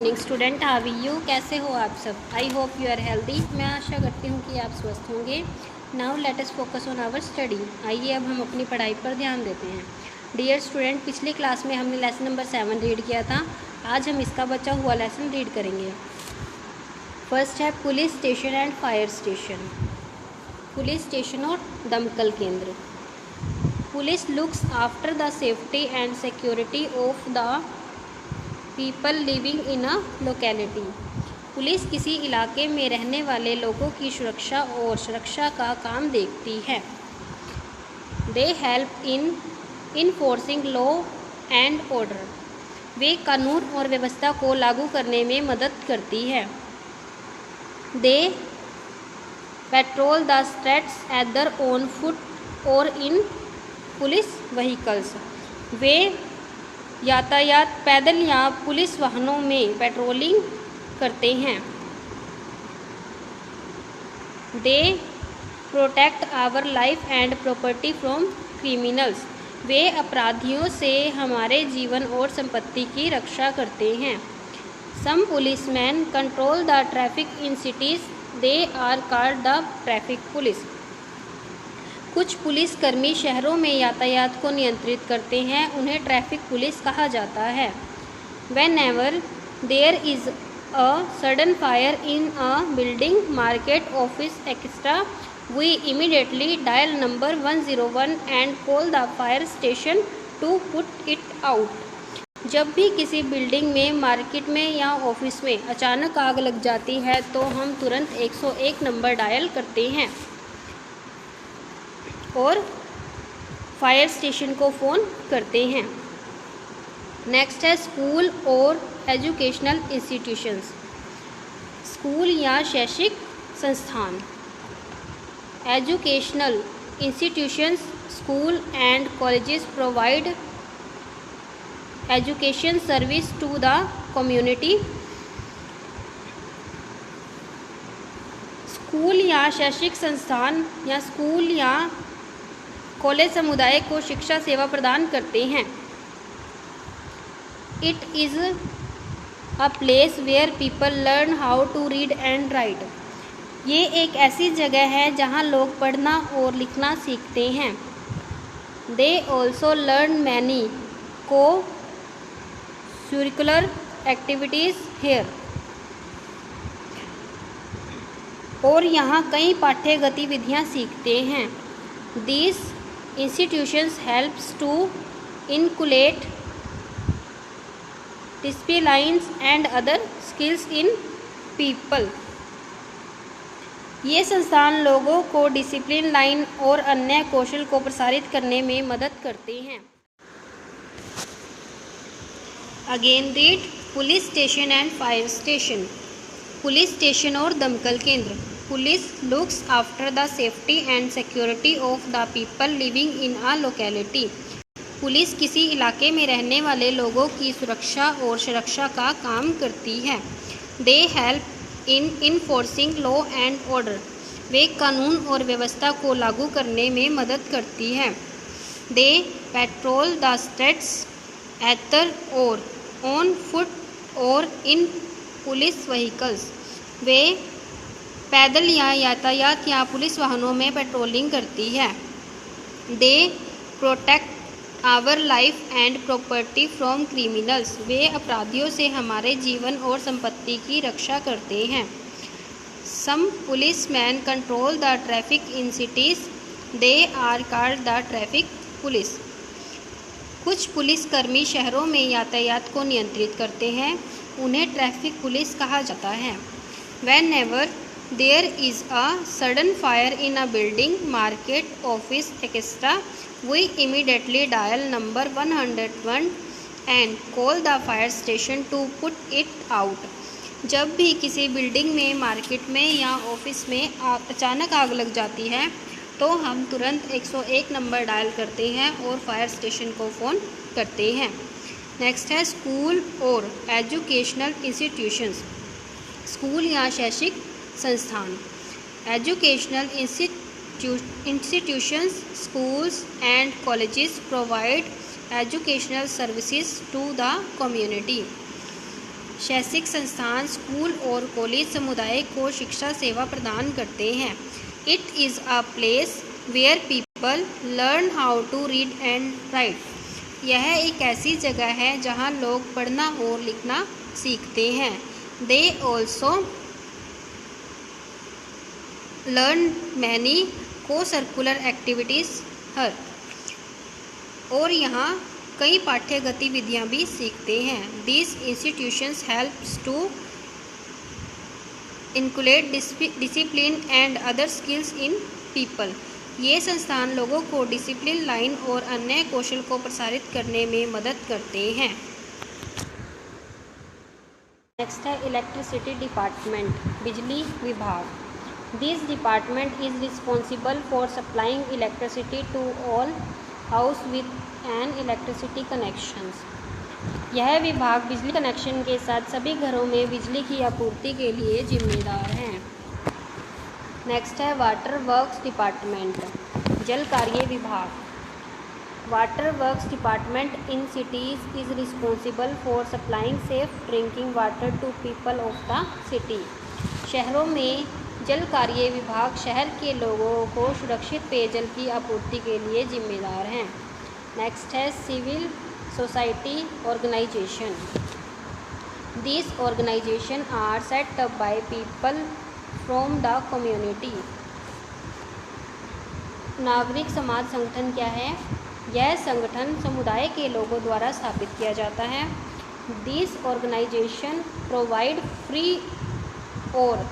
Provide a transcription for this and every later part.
Morning student, how are you? कैसे हो आप सब? I hope you are healthy. मैं आशा करती हूँ कि आप स्वस्थ होंगे। Now let us focus on our study. आइए अब हम अपनी पढ़ाई पर ध्यान देते हैं। डियर स्टूडेंट, पिछली क्लास में हमने लेसन नंबर 7 रीड किया था। आज हम इसका बचा हुआ लेसन रीड करेंगे। फर्स्ट है police station and fire station. Police station और दमकल केंद्र। Police looks after the safety and security of the people living in a locality. Police किसी इलाके में रहने वाले लोगों की सुरक्षा और सुरक्षा का काम देखती है। They help in enforcing law and order. वे कानून और व्यवस्था को लागू करने में मदद करती है। They patrol the streets either on foot और इन पुलिस व्हीकल्स। वे यातायात पैदल या पुलिस वाहनों में पेट्रोलिंग करते हैं। They protect our life and property from criminals. वे अपराधियों से हमारे जीवन और संपत्ति की रक्षा करते हैं। Some policeman control the traffic in cities. They are called the traffic police. कुछ पुलिसकर्मी शहरों में यातायात को नियंत्रित करते हैं। उन्हें ट्रैफिक पुलिस कहा जाता है। Whenever there is a sudden fire in a building, market, office, etc., we immediately dial number 101 and call the fire station to put it out. जब भी किसी बिल्डिंग में, मार्केट में या ऑफिस में अचानक आग लग जाती है तो हम तुरंत 101 नंबर डायल करते हैं और फायर स्टेशन को फ़ोन करते हैं। नेक्स्ट है स्कूल और एजुकेशनल इंस्टीट्यूशंस। स्कूल या शैक्षिक संस्थान। Educational institutions, school and colleges provide education service to the community. School या शैक्षिक संस्थान या स्कूल या कॉलेज समुदाय को शिक्षा सेवा प्रदान करते हैं। It is a place where people learn how to read and write. ये एक ऐसी जगह है जहाँ लोग पढ़ना और लिखना सीखते हैं। दे ऑल्सो लर्न मैनी को करिकुलर एक्टिविटीज़ हेयर। और यहाँ कई पाठ्य गतिविधियाँ सीखते हैं। These institutions helps to inculcate discipline and other skills in people. ये संस्थान लोगों को डिसिप्लिन, लाइन और अन्य कौशल को प्रसारित करने में मदद करते हैं। Again read police station and fire station. Police station और दमकल केंद्र। Police looks after the safety and security of the people living in a locality. Police किसी इलाके में रहने वाले लोगों की सुरक्षा और सुरक्षा का काम करती है। They help in enforcing law and order. वे कानून और व्यवस्था को लागू करने में मदद करती है। They patrol the streets either और ऑन फुट और इन पुलिस व्हीकल्स। वे पैदल या यातायात या पुलिस वाहनों में पेट्रोलिंग करती है। They protect our life and property from criminals. वे अपराधियों से हमारे जीवन और संपत्ति की रक्षा करते हैं। Some policeman control the traffic in cities. They are called the traffic police. कुछ पुलिसकर्मी शहरों में यातायात को नियंत्रित करते हैं। उन्हें ट्रैफिक पुलिस कहा जाता है। Whenever there is a sudden fire in a building, market, office, etc., we immediately dial number 101 and call the fire station to put it out. जब भी किसी बिल्डिंग में, मार्केट में या ऑफिस में अचानक आग लग जाती है तो हम तुरंत 101 नंबर डायल करते हैं और फायर स्टेशन को फ़ोन करते हैं। नेक्स्ट है स्कूल और एजुकेशनल इंस्टीट्यूशंस। स्कूल या शैक्षिक संस्थान। Educational institutions, schools and colleges provide educational services to the community. शैक्षिक संस्थान स्कूल और कॉलेज समुदाय को शिक्षा सेवा प्रदान करते हैं। It is a place where people learn how to read and write. यह एक ऐसी जगह है जहाँ लोग पढ़ना और लिखना सीखते हैं। दे ऑल्सो लर्न मैनी को सर्कुलर एक्टिविटीज़ हर, और यहाँ कई पाठ्य गतिविधियाँ भी सीखते हैं। These institutions helps to inculcate discipline and other skills in people। ये संस्थान लोगों को डिसिप्लिन, लाइन और अन्य कौशल को प्रसारित करने में मदद करते हैं। नेक्स्ट है इलेक्ट्रिसिटी डिपार्टमेंट, बिजली विभाग। This department is responsible for supplying electricity to all house with an electricity connections. यह विभाग बिजली कनेक्शन के साथ सभी घरों में बिजली की आपूर्ति के लिए जिम्मेदार है। नेक्स्ट है वाटर वर्क्स डिपार्टमेंट, जल कार्य विभाग। Water works department in cities is responsible for supplying safe drinking water to people of the city. शहरों में जल कार्य विभाग शहर के लोगों को सुरक्षित पेयजल की आपूर्ति के लिए जिम्मेदार हैं। नेक्स्ट है civil society organisation. This organisation are set up by people from the community. नागरिक समाज संगठन क्या है? यह संगठन समुदाय के लोगों द्वारा स्थापित किया जाता है। दिस ऑर्गेनाइजेशन प्रोवाइड फ्री और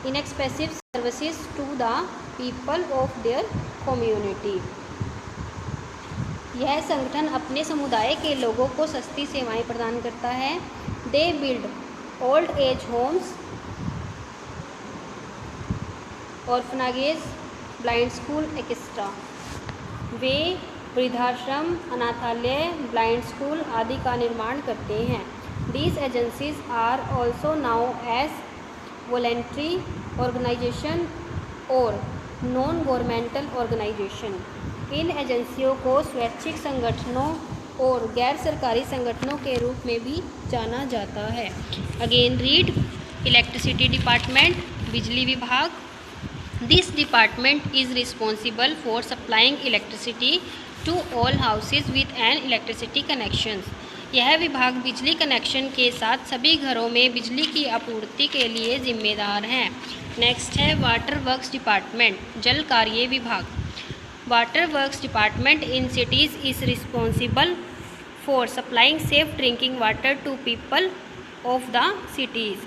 inexpensive services to the people of their community. यह संगठन अपने समुदाय के लोगों को सस्ती सेवाएं प्रदान करता है। They build old age homes, orphanages, blind school etcetera. वे वृद्धाश्रम, अनाथालय, ब्लाइंड स्कूल आदि का निर्माण करते हैं। These agencies are also now as voluntary organisation और नॉन गवर्नमेंटल ऑर्गेनाइजेशन। इन एजेंसियों को स्वैच्छिक संगठनों और गैर सरकारी संगठनों के रूप में भी जाना जाता है। अगेन रीड इलेक्ट्रिसिटी डिपार्टमेंट, बिजली विभाग। This department is responsible for supplying electricity to all houses with an electricity connections. यह विभाग बिजली कनेक्शन के साथ सभी घरों में बिजली की आपूर्ति के लिए जिम्मेदार है। नेक्स्ट है वाटर वर्क्स डिपार्टमेंट, जल कार्य विभाग। Water works department in cities is responsible for supplying safe drinking water to people of the cities.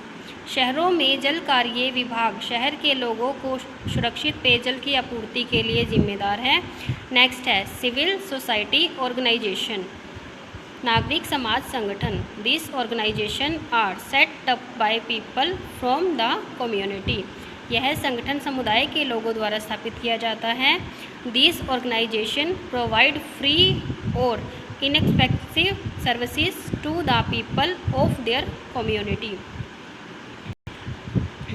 शहरों में जल कार्य विभाग शहर के लोगों को सुरक्षित पेयजल की आपूर्ति के लिए जिम्मेदार है। नेक्स्ट है सिविल सोसाइटी ऑर्गेनाइजेशन, नागरिक समाज संगठन। This organisation are set up by people from the community. यह संगठन समुदाय के लोगों द्वारा स्थापित किया जाता है। दिस ऑर्गेनाइजेशन प्रोवाइड फ्री और inexpensive services to the people of their community.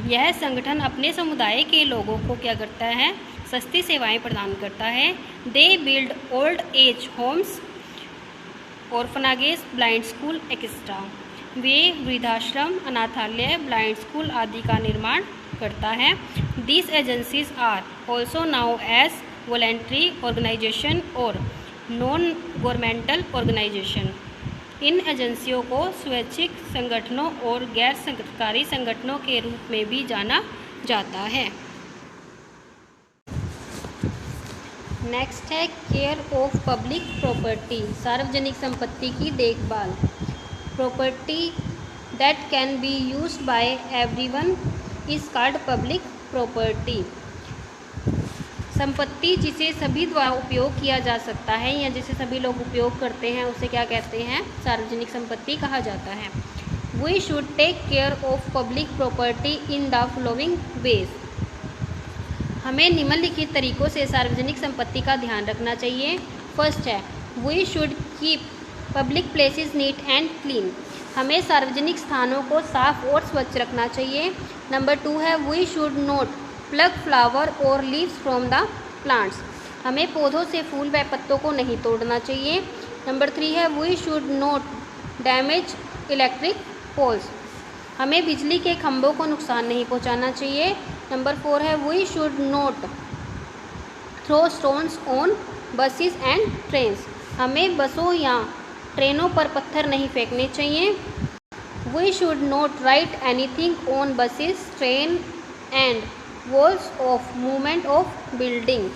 यह संगठन अपने समुदाय के लोगों को क्या करता है? सस्ती सेवाएं प्रदान करता है। They build old age homes, orphanages, blind school etcetera. वे वृद्धाश्रम, अनाथालय, ब्लाइंड स्कूल आदि का निर्माण करता है। This agencies are also now as voluntary organisation और नॉन गवर्नमेंटल ऑर्गेनाइजेशन। इन एजेंसियों को स्वैच्छिक संगठनों और गैर सरकारी संगठनों के रूप में भी जाना जाता है। नेक्स्ट है केयर ऑफ पब्लिक प्रॉपर्टी, सार्वजनिक संपत्ति की देखभाल। Property that can be used by everyone is called public property. संपत्ति जिसे सभी द्वारा उपयोग किया जा सकता है या जिसे सभी लोग उपयोग करते हैं उसे क्या कहते हैं? सार्वजनिक संपत्ति कहा जाता है। We should take care of public property in the following ways. हमें निम्नलिखित तरीकों से सार्वजनिक संपत्ति का ध्यान रखना चाहिए। फर्स्ट है we should keep public places neat and clean. हमें सार्वजनिक स्थानों को साफ और स्वच्छ रखना चाहिए। नंबर 2 है we should not pluck flower और लीव्स फ्रॉम द प्लांट्स। हमें पौधों से फूल व पत्तों को नहीं तोड़ना चाहिए। नंबर 3 है we should not damage electric poles, हमें बिजली के खंभों को नुकसान नहीं पहुंचाना चाहिए। नंबर 4 है we should not throw stones on buses and trains, हमें बसों या ट्रेनों पर पत्थर नहीं फेंकने चाहिए। We should not write anything on buses train and walls of movement of building,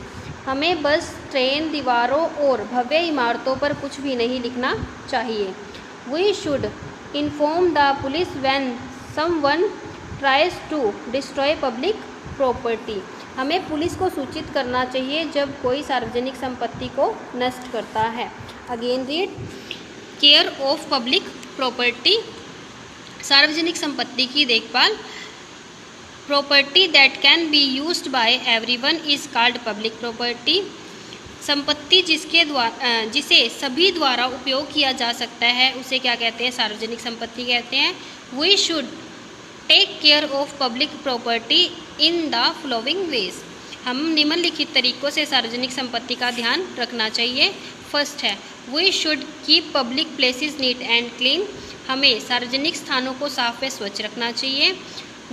हमें बस ट्रेन दीवारों और भव्य इमारतों पर कुछ भी नहीं लिखना चाहिए। We should inform the police when someone tries to destroy public property, हमें पुलिस को सूचित करना चाहिए जब कोई सार्वजनिक संपत्ति को नष्ट करता है। Again read, care of public property, सार्वजनिक संपत्ति की देखभाल। Property that can be used by everyone is called public property, संपत्ति जिसे सभी द्वारा उपयोग किया जा सकता है उसे क्या कहते हैं, सार्वजनिक संपत्ति कहते हैं। We should take care of public property in the following ways, हम निम्नलिखित तरीकों से सार्वजनिक संपत्ति का ध्यान रखना चाहिए। फर्स्ट है we should keep public places neat and clean, हमें सार्वजनिक स्थानों को साफ व स्वच्छ रखना चाहिए।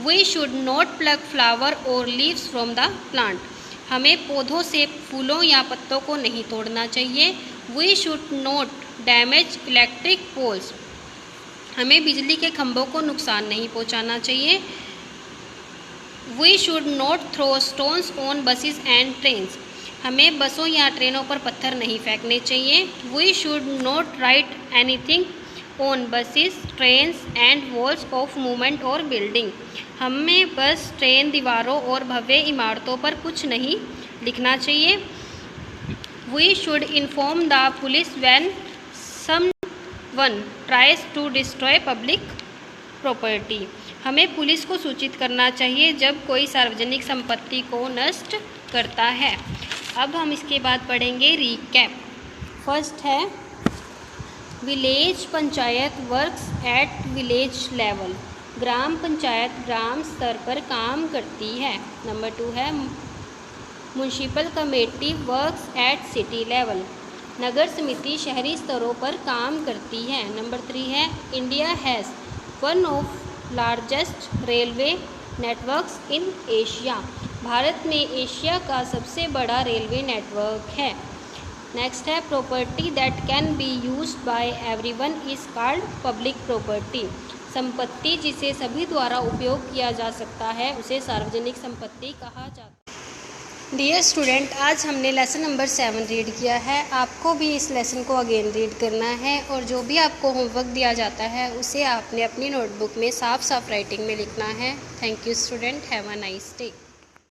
We should not pluck flower और लीव्स फ्रॉम द प्लांट, हमें पौधों से फूलों या पत्तों को नहीं तोड़ना चाहिए। We should not damage electric poles, हमें बिजली के खंभों को नुकसान नहीं पहुंचाना चाहिए। We should not throw stones on buses and trains, हमें बसों या ट्रेनों पर पत्थर नहीं फेंकने चाहिए। We should not write anything on buses trains and walls of movement और बिल्डिंग, हमें बस ट्रेन दीवारों और भव्य इमारतों पर कुछ नहीं लिखना चाहिए। We should inform the police when someone tries to destroy public property, हमें पुलिस को सूचित करना चाहिए जब कोई सार्वजनिक संपत्ति को नष्ट करता है। अब हम इसके बाद पढ़ेंगे रीकैप। फर्स्ट है village panchayat works at village level, ग्राम पंचायत ग्राम स्तर पर काम करती है। नंबर 2 है municipal committee works at city level, नगर समिति शहरी स्तरों पर काम करती है। नंबर 3 है India has one of largest railway networks in Asia, Bharat में एशिया का सबसे बड़ा रेलवे नेटवर्क है। नेक्स्ट है property that can be used by everyone is called public property, संपत्ति जिसे सभी द्वारा उपयोग किया जा सकता है उसे सार्वजनिक संपत्ति कहा जाता है। डियर स्टूडेंट, आज हमने लेसन नंबर 7 रीड किया है। आपको भी इस लेसन को अगेन रीड करना है और जो भी आपको होमवर्क दिया जाता है उसे आपने अपनी नोटबुक में साफ साफ राइटिंग में लिखना है। Thank you student, have a nice day.